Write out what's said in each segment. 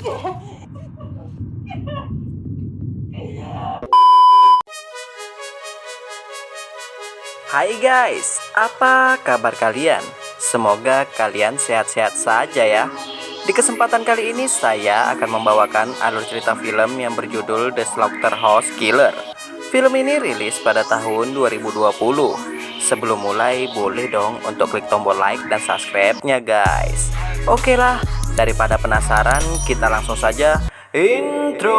Hai guys, apa kabar kalian? Semoga kalian sehat-sehat saja ya. Di kesempatan kali ini saya akan membawakan alur cerita film yang berjudul The Slaughterhouse Killer. Film ini rilis pada tahun 2020. Sebelum mulai, boleh dong untuk klik tombol like dan subscribe-nya guys. Oke lah, daripada penasaran, kita langsung saja intro.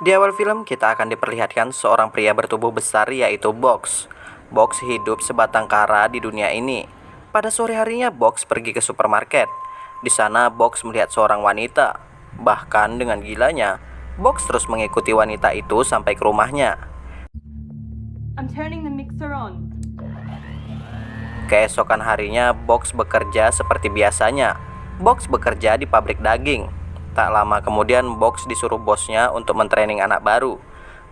Di awal film kita akan diperlihatkan seorang pria bertubuh besar yaitu Box. Box hidup sebatang kara di dunia ini. Pada sore harinya Box pergi ke supermarket. Di sana Box melihat seorang wanita. Bahkan dengan gilanya, Box terus mengikuti wanita itu sampai ke rumahnya. I'm turning the mixer on. Keesokan harinya Box bekerja seperti biasanya. Box bekerja di pabrik daging. Tak lama kemudian Box disuruh bosnya untuk mentraining anak baru.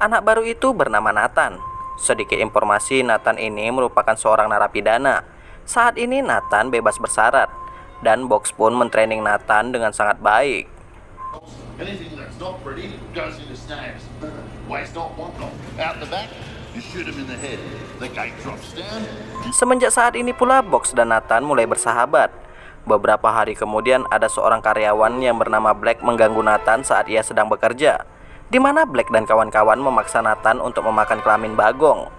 Anak baru itu bernama Nathan. Sedikit informasi, Nathan ini merupakan seorang narapidana. Saat ini Nathan bebas bersyarat. Dan Box pun mentraining Nathan dengan sangat baik. Anything that's not pretty goes into snags. Waste not, want not. Out the back, you shoot him in the head. The gate drops down. Semenjak saat ini pula Box dan Nathan mulai bersahabat. Beberapa hari kemudian ada seorang karyawan yang bernama Black mengganggu Nathan saat ia sedang bekerja, di mana Black dan kawan-kawan memaksa Nathan untuk memakan kelamin bagong.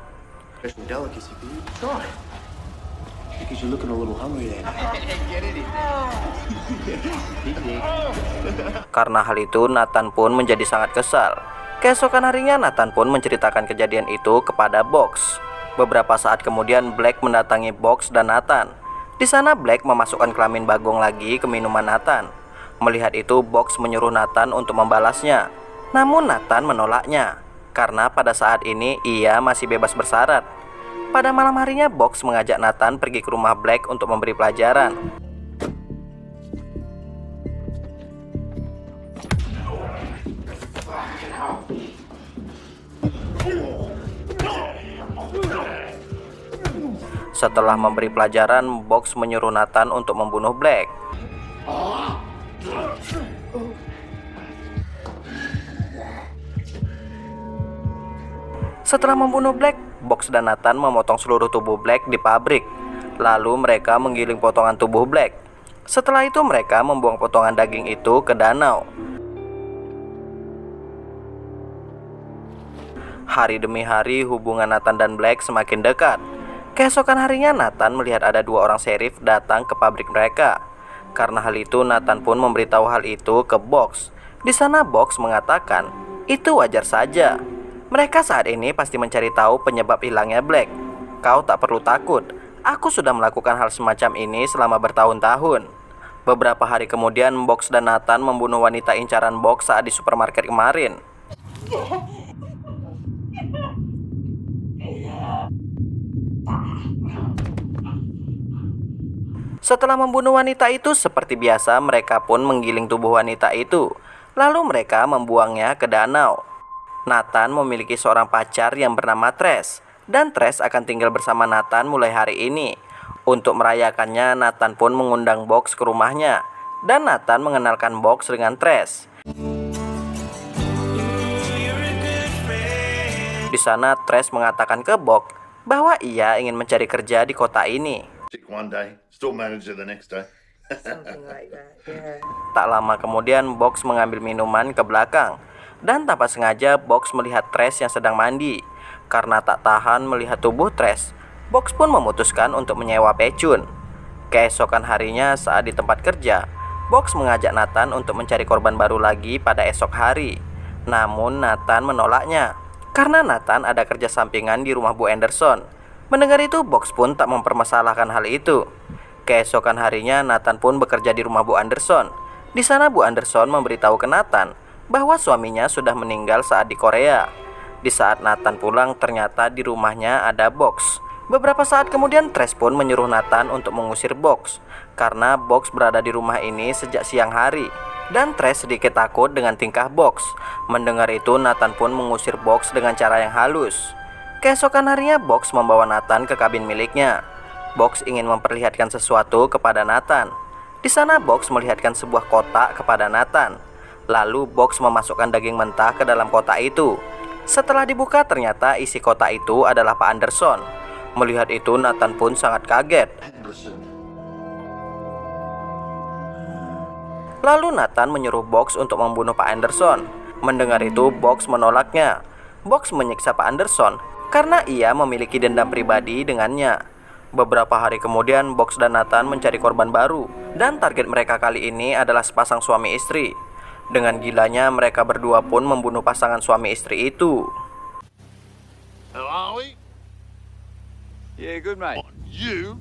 Karena hal itu Nathan pun menjadi sangat kesal. Keesokan harinya Nathan pun menceritakan kejadian itu kepada Box. Beberapa saat kemudian Black mendatangi Box dan Nathan. Di sana Black memasukkan kelamin bagong lagi ke minuman Nathan. Melihat itu Box menyuruh Nathan untuk membalasnya. Namun Nathan menolaknya karena pada saat ini ia masih bebas bersyarat. Pada malam harinya Box mengajak Nathan pergi ke rumah Black untuk memberi pelajaran. Setelah memberi pelajaran, Box menyuruh Nathan untuk membunuh Black. Setelah membunuh Black, Box dan Nathan memotong seluruh tubuh Black di pabrik. Lalu mereka menggiling potongan tubuh Black. Setelah itu mereka membuang potongan daging itu ke danau. Hari demi hari hubungan Nathan dan Black semakin dekat. Keesokan harinya Nathan melihat ada dua orang sheriff datang ke pabrik mereka. Karena hal itu Nathan pun memberitahu hal itu ke Box. Di sana Box mengatakan, itu wajar saja. Mereka saat ini pasti mencari tahu penyebab hilangnya Black. Kau tak perlu takut. Aku sudah melakukan hal semacam ini selama bertahun-tahun. Beberapa hari kemudian Box dan Nathan membunuh wanita incaran Box saat di supermarket kemarin. Setelah membunuh wanita itu, seperti biasa mereka pun menggiling tubuh wanita itu. Lalu mereka membuangnya ke danau. Nathan memiliki seorang pacar yang bernama Trash. Dan Trash akan tinggal bersama Nathan mulai hari ini. Untuk merayakannya, Nathan pun mengundang Box ke rumahnya. Dan Nathan mengenalkan Box dengan Trash. Di sana Trash mengatakan ke Box bahwa ia ingin mencari kerja di kota ini. Sick one day, store manager the next day. Something like that, yeah. Tak lama kemudian Box mengambil minuman ke belakang. Dan tanpa sengaja Box melihat Trash yang sedang mandi. Karena tak tahan melihat tubuh Trash, Box pun memutuskan untuk menyewa pecun. Keesokan harinya saat di tempat kerja, Box mengajak Nathan untuk mencari korban baru lagi pada esok hari. Namun Nathan menolaknya karena Nathan ada kerja sampingan di rumah Bu Anderson. Mendengar itu Box pun tak mempermasalahkan hal itu. Keesokan harinya Nathan pun bekerja di rumah Bu Anderson. Di sana Bu Anderson memberitahu ke Nathan bahwa suaminya sudah meninggal saat di Korea. Di saat Nathan pulang ternyata di rumahnya ada Box. Beberapa saat kemudian Trash pun menyuruh Nathan untuk mengusir Box karena Box berada di rumah ini sejak siang hari. Dan Trace sedikit takut dengan tingkah Box. Mendengar itu, Nathan pun mengusir Box dengan cara yang halus. Keesokan harinya, Box membawa Nathan ke kabin miliknya. Box ingin memperlihatkan sesuatu kepada Nathan. Di sana Box melihatkan sebuah kotak kepada Nathan. Lalu Box memasukkan daging mentah ke dalam kotak itu. Setelah dibuka, ternyata isi kotak itu adalah Pak Anderson. Melihat itu, Nathan pun sangat kaget. Lalu Nathan menyuruh Box untuk membunuh Pak Anderson. Mendengar itu, Box menolaknya. Box menyiksa Pak Anderson karena ia memiliki dendam pribadi dengannya. Beberapa hari kemudian, Box dan Nathan mencari korban baru. Dan target mereka kali ini adalah sepasang suami istri. Dengan gilanya, mereka berdua pun membunuh pasangan suami istri itu. Who are we? Yeah, good mate. Want you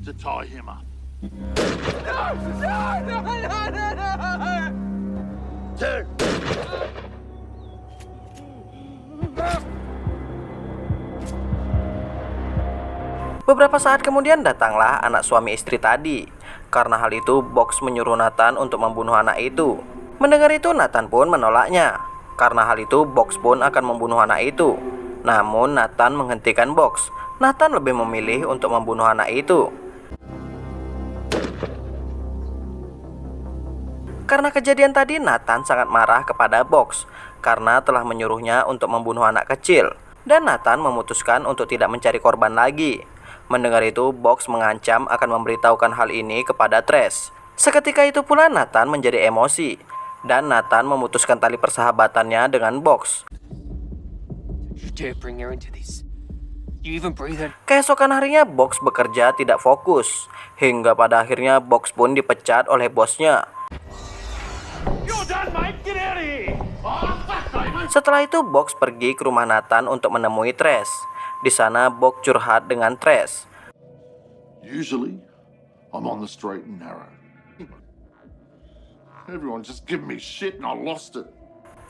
to tie him up. Turn. Beberapa saat kemudian datanglah anak suami istri tadi. Karena hal itu, Box menyuruh Nathan untuk membunuh anak itu. Mendengar itu, Nathan pun menolaknya. Karena hal itu, Box pun akan membunuh anak itu. Namun Nathan menghentikan Box. Nathan lebih memilih untuk membunuh anak itu. Karena kejadian tadi, Nathan sangat marah kepada Box karena telah menyuruhnya untuk membunuh anak kecil. Dan Nathan memutuskan untuk tidak mencari korban lagi. Mendengar itu, Box mengancam akan memberitahukan hal ini kepada Trace. Seketika itu pula Nathan menjadi emosi. Dan Nathan memutuskan tali persahabatannya dengan Box. You dare bring her into this? You even breathe her? Keesokan harinya, Box bekerja tidak fokus. Hingga pada akhirnya Box pun dipecat oleh bosnya. Setelah itu, Box pergi ke rumah Nathan untuk menemui Trace. Di sana, Box curhat dengan Trace. Usually, I'm on the straight and narrow. Everyone just give me shit and I lost it.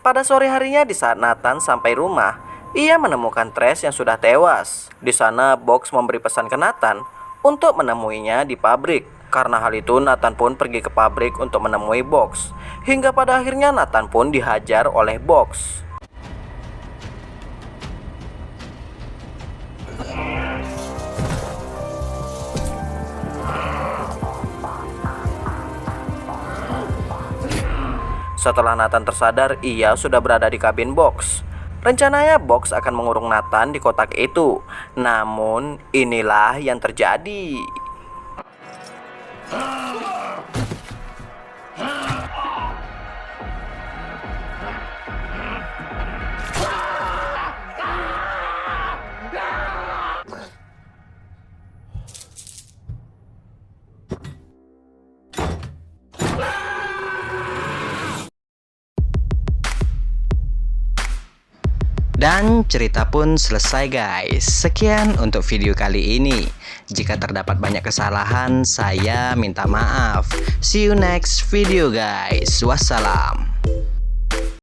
Pada sore harinya, di saat Nathan sampai rumah, ia menemukan Trace yang sudah tewas. Di sana, Box memberi pesan ke Nathan untuk menemuinya di pabrik. Karena hal itu, Nathan pun pergi ke pabrik untuk menemui Box. Hingga pada akhirnya Nathan pun dihajar oleh Box. Setelah Nathan tersadar, ia sudah berada di kabin Box. Rencananya Box akan mengurung Nathan di kotak itu. Namun, inilah yang terjadi. Dan cerita pun selesai guys. Sekian untuk video kali ini. Jika terdapat banyak kesalahan, saya minta maaf. See you next video guys. Wassalam.